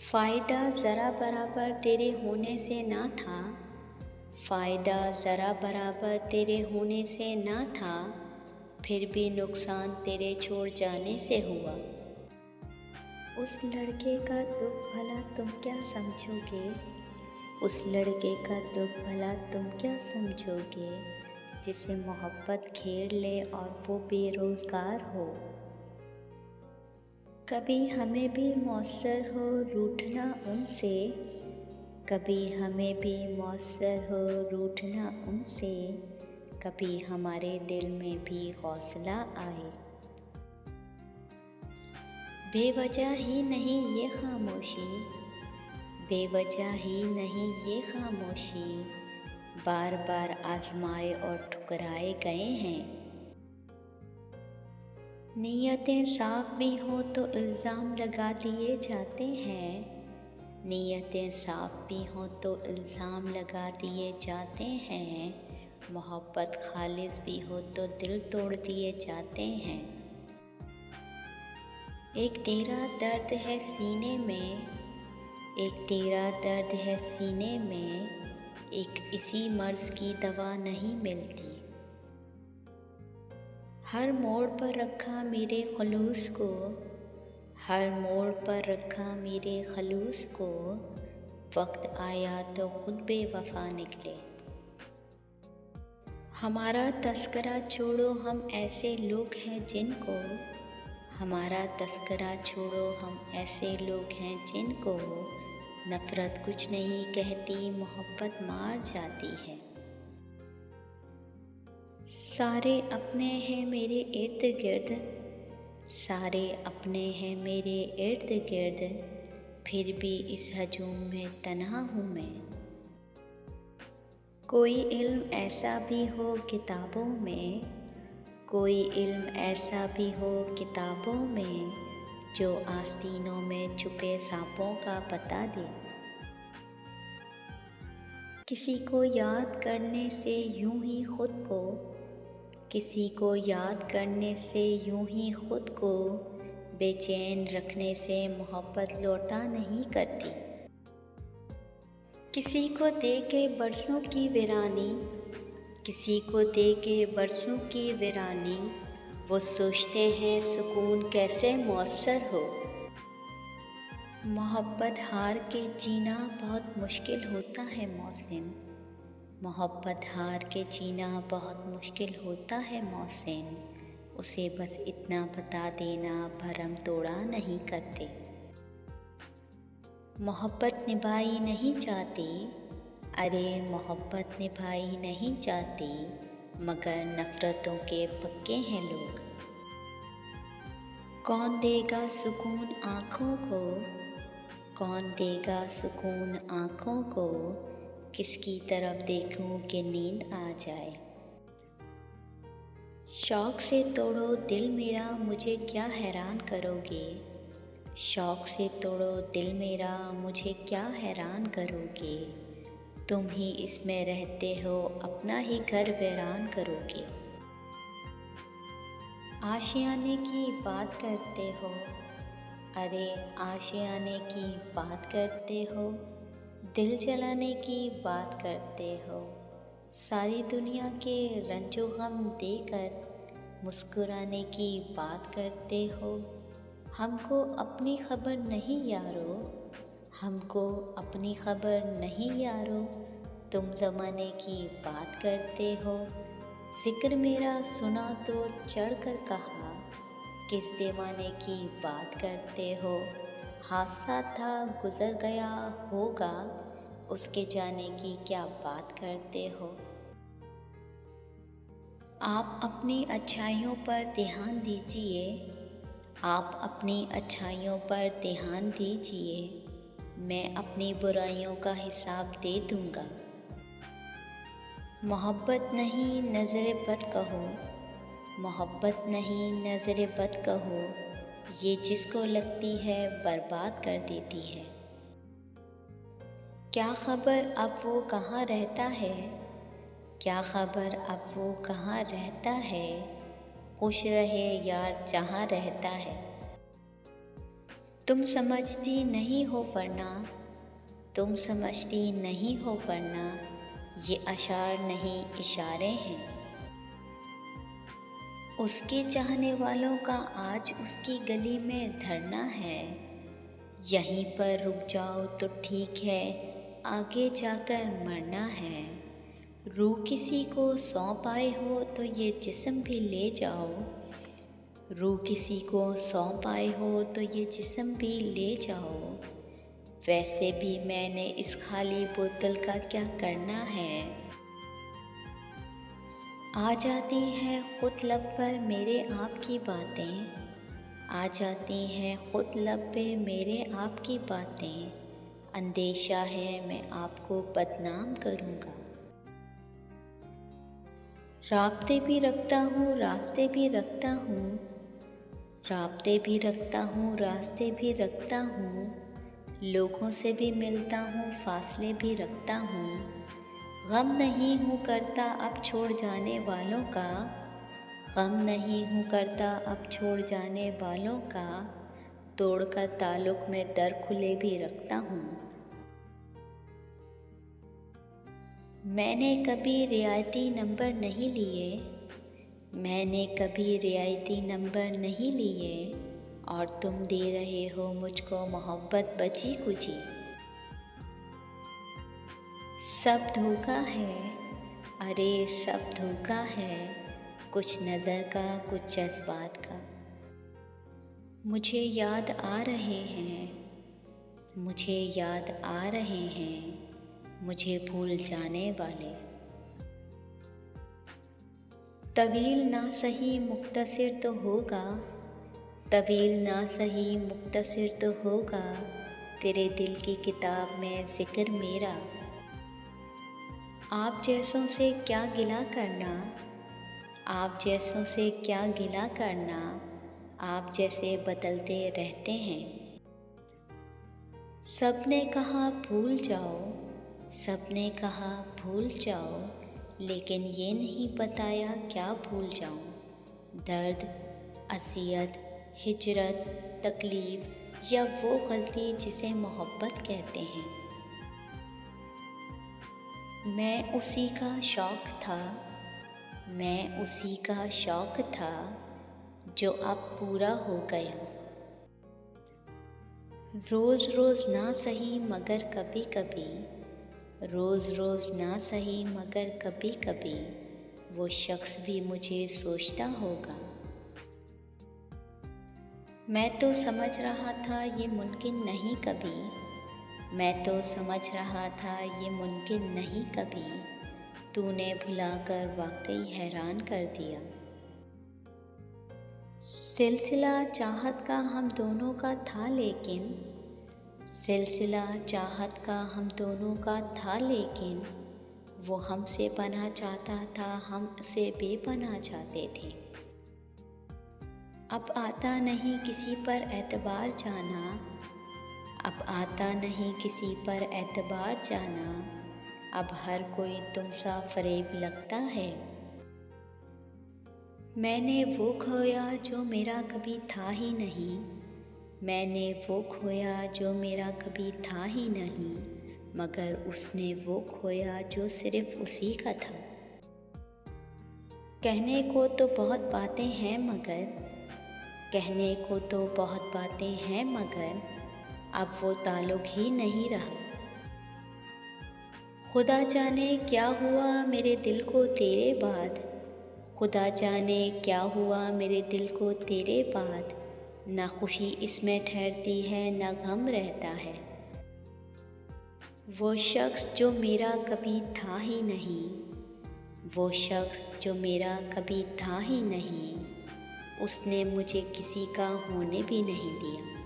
फ़ायदा ज़रा बराबर तेरे होने से ना था, फ़ायदा ज़रा बराबर तेरे होने से ना था, फिर भी नुकसान तेरे छोड़ जाने से हुआ। उस लड़के का दुख भला तुम क्या समझोगे, उस लड़के का दुख भला तुम क्या समझोगे, जिसे मोहब्बत घेर ले और वो बेरोज़गार हो। कभी हमें भी मौसर हो रूठना उनसे, कभी हमें भी मौसर हो रूठना उनसे, कभी हमारे दिल में भी हौसला आए। बेवजह ही नहीं ये खामोशी, बेवजह ही नहीं ये खामोशी, बार बार आजमाए और ठुकराए गए हैं। नीयतें साफ भी हो तो इल्ज़ाम लगा दिए जाते हैं, नीयतें साफ भी हो तो इल्ज़ाम लगा दिए जाते हैं, मोहब्बत खालिस भी हो तो दिल तोड़ दिए जाते हैं। एक तेरा दर्द है सीने में, एक तेरा दर्द है सीने में, एक इसी मर्ज़ की दवा नहीं मिलती। हर मोड़ पर रखा मेरे खलूस को, हर मोड़ पर रखा मेरे खलूस को, वक्त आया तो खुद बेवफा निकले। हमारा तस्करा छोड़ो हम ऐसे लोग हैं जिनको, हमारा तस्करा छोड़ो हम ऐसे लोग हैं जिनको, नफ़रत कुछ नहीं कहती मोहब्बत मार जाती है। सारे अपने हैं मेरे इर्द गिर्द, सारे अपने हैं मेरे इर्द गिर्द, फिर भी इस हजूम में तन्हा हूँ मैं। कोई इल्म ऐसा भी हो किताबों में, कोई इल्म ऐसा भी हो किताबों में, जो आस्तीनों में छुपे सांपों का पता दे। किसी को याद करने से यूं ही खुद को, किसी को याद करने से यूं ही खुद को, बेचैन रखने से मोहब्बत लौटा नहीं करती। किसी को दे के बरसों की वीरानी, किसी को दे के बरसों की वीरानी, वो सोचते हैं सुकून कैसे मौसर हो। मोहब्बत हार के जीना बहुत मुश्किल होता है मोहसिन, मोहब्बत हार के जीना बहुत मुश्किल होता है मोहसिन, उसे बस इतना बता देना भरम तोड़ा नहीं करते। मोहब्बत निभाई नहीं जाती, अरे मोहब्बत निभाई नहीं जाती, मगर नफ़रतों के पक्के हैं लोग। कौन देगा सुकून आँखों को, कौन देगा सुकून आँखों को, किसकी तरफ देखूं कि नींद आ जाए। शौक़ से तोड़ो दिल मेरा मुझे क्या हैरान करोगे, शौक़ से तोड़ो दिल मेरा मुझे क्या हैरान करोगे, तुम ही इसमें रहते हो अपना ही घर वीरान करोगे। आशियाने की बात करते हो, अरे आशियाने की बात करते हो, दिल जलाने की बात करते हो, सारी दुनिया के रंजो गम देकर मुस्कुराने की बात करते हो। हमको अपनी खबर नहीं यारो, हमको अपनी खबर नहीं यारो, तुम ज़माने की बात करते हो। ज़िक्र मेरा सुना तो चढ़ कर कहा, किस दीवाने की बात करते हो। हादसा था गुज़र गया होगा, उसके जाने की क्या बात करते हो। आप अपनी अच्छाइयों पर ध्यान दीजिए, आप अपनी अच्छाइयों पर ध्यान दीजिए, मैं अपनी बुराइयों का हिसाब दे दूँगा। मोहब्बत नहीं नज़र बद कहो, मोहब्बत नहीं नज़र बद कहो, ये जिसको लगती है बर्बाद कर देती है। क्या ख़बर अब वो कहाँ रहता है, क्या ख़बर अब वो कहाँ रहता है, खुश रहे यार जहाँ रहता है। तुम समझती नहीं हो वरना, तुम समझती नहीं हो वरना, ये अशार नहीं इशारे हैं। उसके चाहने वालों का आज उसकी गली में धरना है। यहीं पर रुक जाओ तो ठीक है, आगे जाकर मरना है। रूह किसी को सौंप आए हो तो ये जिस्म भी ले जाओ। रूह किसी को सौंप आए हो तो ये जिस्म भी ले जाओ। वैसे भी मैंने इस खाली बोतल का क्या करना है। आ जाती हैं खुद लब पर मेरे आपकी बातें, आ जाती हैं खुद लब पे मेरे आपकी बातें। अंदेशा है मैं आपको बदनाम करूँगा। राब्ते भी रखता हूँ रास्ते भी रखता हूँ, राब्ते भी रखता हूँ रास्ते भी रखता हूँ। लोगों से भी मिलता हूँ फासले भी रखता हूँ। गम नहीं हूँ करता अब छोड़ जाने वालों का, गम नहीं हूँ करता अब छोड़ जाने वालों का। तोड़कर ताल्लुक़ में दर खुले भी रखता हूँ। मैंने कभी रियायती नंबर नहीं लिए, मैंने कभी रियायती नंबर नहीं लिए। और तुम दे रहे हो मुझको मोहब्बत बची कुची। सब धोखा है, अरे सब धोखा है, कुछ नज़र का कुछ जज्बात का। मुझे याद आ रहे हैं, मुझे याद आ रहे हैं, मुझे भूल जाने वाले। तवील ना सही मुख्तसर तो होगा, तवील ना सही मुख्तसर तो होगा। तेरे दिल की किताब में ज़िक्र मेरा। आप जैसों से क्या गिला करना, आप जैसों से क्या गिला करना। आप जैसे बदलते रहते हैं। सबने कहा भूल जाओ, सबने कहा भूल जाओ, लेकिन ये नहीं बताया क्या भूल जाऊं। दर्द, अज़ियत, हिजरत, तकलीफ़ या वो गलती जिसे मोहब्बत कहते हैं। मैं उसी का शौक़ था, मैं उसी का शौक़ था, जो अब पूरा हो गया। रोज़ रोज़ ना सही मगर कभी कभी, रोज़ रोज़ ना सही मगर कभी कभी, वो शख्स भी मुझे सोचता होगा। मैं तो समझ रहा था ये मुमकिन नहीं कभी, मैं तो समझ रहा था ये मुमकिन नहीं कभी। तूने भुलाकर वाकई हैरान कर दिया। सिलसिला चाहत का हम दोनों का था लेकिन, सिलसिला चाहत का हम दोनों का था लेकिन, वो हमसे पनाह चाहता था हम उसे बेपनाह चाहते थे। अब आता नहीं किसी पर एतबार जाना, अब आता नहीं किसी पर एतबार जाना। अब हर कोई तुमसा फरेब लगता है। मैंने वो खोया जो मेरा कभी था ही नहीं, मैंने वो खोया जो मेरा कभी था ही नहीं। मगर उसने वो खोया जो सिर्फ़ उसी का था। कहने को तो बहुत बातें हैं मगर, कहने को तो बहुत बातें हैं मगर, अब वो ताल्लुक़ ही नहीं रहा। खुदा जाने क्या हुआ मेरे दिल को तेरे बाद, खुदा जाने क्या हुआ मेरे दिल को तेरे बाद। ना खुशी इसमें ठहरती है ना गम रहता है। वो शख्स जो मेरा कभी था ही नहीं, वो शख्स जो मेरा कभी था ही नहीं, उसने मुझे किसी का होने भी नहीं दिया।